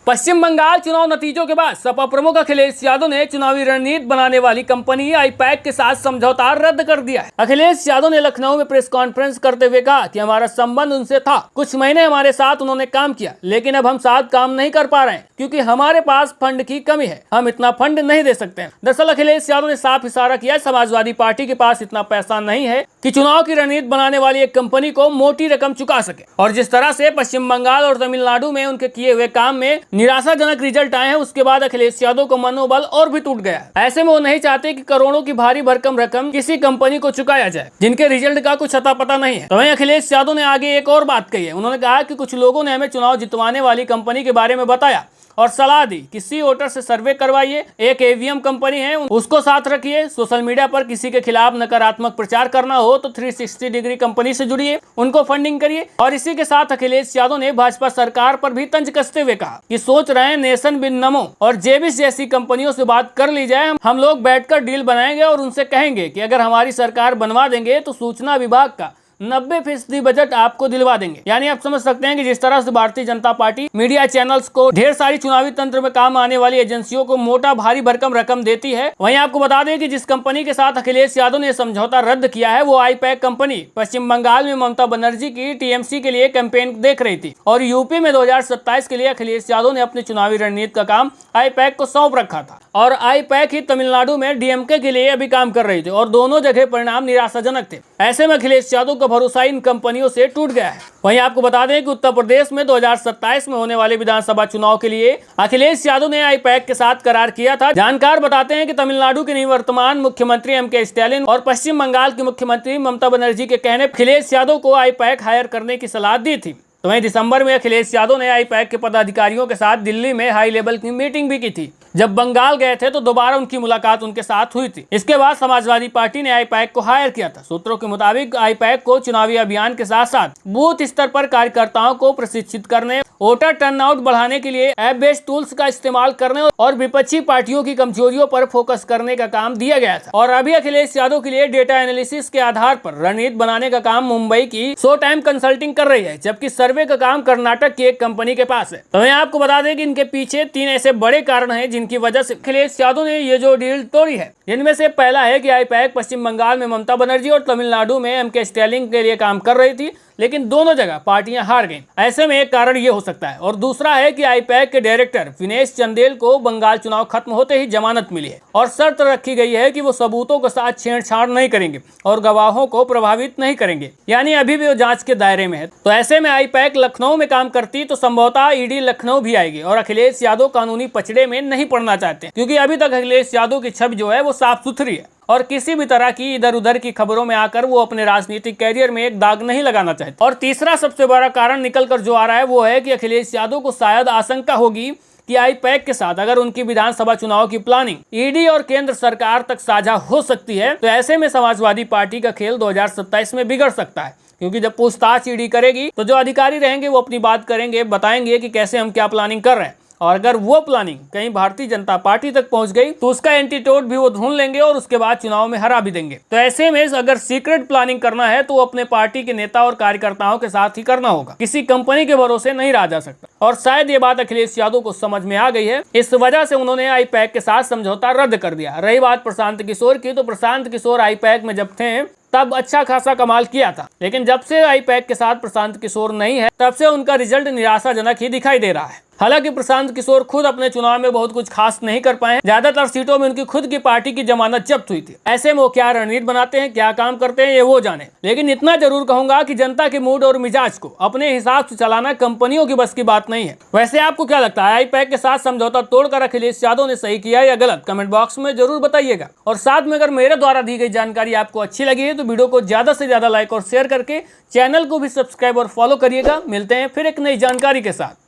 पश्चिम बंगाल चुनाव नतीजों के बाद सपा प्रमुख अखिलेश यादव ने चुनावी रणनीति बनाने वाली कंपनी आईपैक के साथ समझौता रद्द कर दिया है। अखिलेश यादव ने लखनऊ में प्रेस कॉन्फ्रेंस करते हुए कहा कि हमारा संबंध उनसे था, कुछ महीने हमारे साथ उन्होंने काम किया, लेकिन अब हम साथ काम नहीं कर पा रहे हैं क्योंकि हमारे पास फंड की कमी है, हम इतना फंड नहीं दे सकते हैं। दरअसल अखिलेश यादव ने साफ इशारा किया, समाजवादी पार्टी के पास इतना पैसा नहीं है कि चुनाव की रणनीति बनाने वाली एक कंपनी को मोटी रकम चुका सके। और जिस तरह से पश्चिम बंगाल और तमिलनाडु में उनके किए हुए काम में निराशाजनक रिजल्ट आए हैं, उसके बाद अखिलेश यादव को मनोबल और भी टूट गया। ऐसे में वो नहीं चाहते कि करोड़ों की भारी भरकम रकम किसी कंपनी को चुकाया जाए जिनके रिजल्ट का कुछ अता पता नहीं है। तो वहीं अखिलेश यादव ने आगे एक और बात कही है। उन्होंने कहा कि कुछ लोगों ने हमें चुनाव जितवाने वाली कंपनी के बारे में बताया और सलाह दी कि सी वोटर से सर्वे करवाइए, एक ईवीएम कंपनी है उसको साथ रखिए, सोशल मीडिया पर किसी के खिलाफ नकारात्मक प्रचार करना हो तो 360 डिग्री कंपनी से जुड़िए, उनको फंडिंग करिए। और इसी के साथ अखिलेश यादव ने भाजपा सरकार पर भी तंज कसते हुए कहा कि सोच रहे हैं नेशन बिन नमो और जेबिस जैसी कंपनियों से बात कर ली जाए, हम लोग बैठकर डील बनाएंगे और उनसे कहेंगे कि अगर हमारी सरकार बनवा देंगे तो सूचना विभाग का 90% बजट आपको दिलवा देंगे। यानी आप समझ सकते हैं कि जिस तरह से Bharatiya Janata party media channels को ढेर सारी चुनावी तंत्र में काम आने वाली एजेंसियों को मोटा भारी भरकम रकम देती है, वहीं आपको बता दें कि जिस कंपनी के साथ अखिलेश यादव ने समझौता रद्द किया है वो आईपैक कंपनी पश्चिम बंगाल में ममता बनर्जी की टीएमसी के लिए कैंपेन देख रही थी और यूपी में 2027 के लिए अखिलेश यादव ने अपनी चुनावी रणनीति का काम आईपैक को सौंप रखा था और आईपैक ही तमिलनाडु में डीएमके के लिए अभी काम कर रही थी और दोनों जगह परिणाम निराशाजनक थे। ऐसे में अखिलेश यादव का भरोसा इन कंपनियों से टूट गया है। वहीं आपको बता दें कि उत्तर प्रदेश में 2027 में होने वाले विधानसभा चुनाव के लिए अखिलेश यादव ने आईपैक के साथ करार किया था। जानकार बताते हैं कि तमिलनाडु के निवर्तमान मुख्यमंत्री एमके स्टालिन और पश्चिम बंगाल की मुख्यमंत्री ममता बनर्जी के कहने अखिलेश यादव को आईपैक हायर करने की सलाह दी थी। तो वहीं दिसंबर में अखिलेश यादव ने आईपैक के पदाधिकारियों के साथ दिल्ली में हाई लेवल की मीटिंग भी की थी। जब बंगाल गए थे तो दोबारा उनकी मुलाकात उनके साथ हुई थी। इसके बाद समाजवादी पार्टी ने आईपैक को हायर किया था। सूत्रों के मुताबिक आईपैक को चुनावी अभियान के साथ साथ बूथ स्तर पर कार्यकर्ताओं को प्रशिक्षित करने, वोटर टर्नआउट बढ़ाने के लिए ऐप बेस्ड टूल्स का इस्तेमाल करने और विपक्षी पार्टियों की कमजोरियों पर फोकस करने का काम दिया गया था। और अभी अखिलेश यादव के लिए डेटा एनालिसिस के आधार पर रणनीति बनाने का काम मुंबई की शो टाइम कंसल्टिंग कर रही है, जबकि सर्वे का काम कर्नाटक की एक कंपनी के पास है। तो मैं आपको बता दें कि इनके पीछे 3 ऐसे बड़े कारण हैं जिनकी वजह से अखिलेश यादव ने ये जो डील तोड़ी है। इनमें से पहला है कि आईपैक पश्चिम बंगाल में ममता बनर्जी और तमिलनाडु में एमके स्टालिन के लिए काम कर रही थी, लेकिन दोनों जगह पार्टियां हार गईं। ऐसे में एक कारण ये हो सकता है। और दूसरा है कि आईपैक के डायरेक्टर विनेश चंदेल को बंगाल चुनाव खत्म होते ही जमानत मिली है और शर्त रखी गई है कि वो सबूतों के साथ छेड़छाड़ नहीं करेंगे और गवाहों को प्रभावित नहीं करेंगे, यानी अभी भी वो जांच के दायरे में है। तो ऐसे में आईपैक लखनऊ में काम करती तो संभवतः ईडी लखनऊ भी आएगी और अखिलेश यादव कानूनी पचड़े में नहीं पड़ना चाहते, क्योंकि अभी तक अखिलेश यादव की छवि जो है वो साफ सुथरी है और किसी भी तरह की इधर उधर की खबरों में आकर वो अपने राजनीतिक कैरियर में एक दाग नहीं लगाना चाहते। और तीसरा सबसे बड़ा कारण निकल कर जो आ रहा है वो है कि अखिलेश यादव को शायद आशंका होगी कि आईपैक के साथ अगर उनकी विधानसभा चुनाव की प्लानिंग ईडी और केंद्र सरकार तक साझा हो सकती है, तो ऐसे में समाजवादी पार्टी का खेल 2027 में बिगड़ सकता है। क्योंकि जब पूछताछ ईडी करेगी तो जो अधिकारी रहेंगे वो अपनी बात करेंगे, बताएंगे कि कैसे हम क्या प्लानिंग कर रहे हैं, और अगर वो प्लानिंग कहीं भारतीय जनता पार्टी तक पहुंच गई तो उसका एंटीटोड भी वो ढूंढ लेंगे और उसके बाद चुनाव में हरा भी देंगे। तो ऐसे में अगर सीक्रेट प्लानिंग करना है तो अपने पार्टी के नेता और कार्यकर्ताओं के साथ ही करना होगा, किसी कंपनी के भरोसे नहीं रहा जा सकता। और शायद ये बात अखिलेश यादव को समझ में आ गई है, इस वजह से उन्होंने आईपैक के साथ समझौता रद्द कर दिया। रही बात प्रशांत किशोर की, तो प्रशांत किशोर आईपैक में जब थे तब अच्छा खासा कमाल किया था, लेकिन जब से आईपैक के साथ प्रशांत किशोर नहीं है तब से उनका रिजल्ट निराशाजनक ही दिखाई दे रहा है। हालांकि प्रशांत किशोर खुद अपने चुनाव में बहुत कुछ खास नहीं कर पाए हैं, ज्यादातर सीटों में उनकी खुद की पार्टी की जमानत जब्त हुई थी। ऐसे में वो क्या रणनीति बनाते हैं, क्या काम करते हैं, ये वो जाने। लेकिन इतना जरूर कहूंगा कि जनता के मूड और मिजाज को अपने हिसाब से चलाना कंपनियों की बस की बात नहीं है। वैसे आपको क्या लगता है, आईपैक के साथ समझौता तोड़कर अखिलेश यादव ने सही किया या गलत? कमेंट बॉक्स में जरूर बताइएगा। और साथ में अगर मेरे द्वारा दी गई जानकारी आपको अच्छी लगी है तो वीडियो को ज्यादा से ज्यादा लाइक और शेयर करके चैनल को भी सब्सक्राइब और फॉलो करिएगा। मिलते हैं फिर एक नई जानकारी के साथ।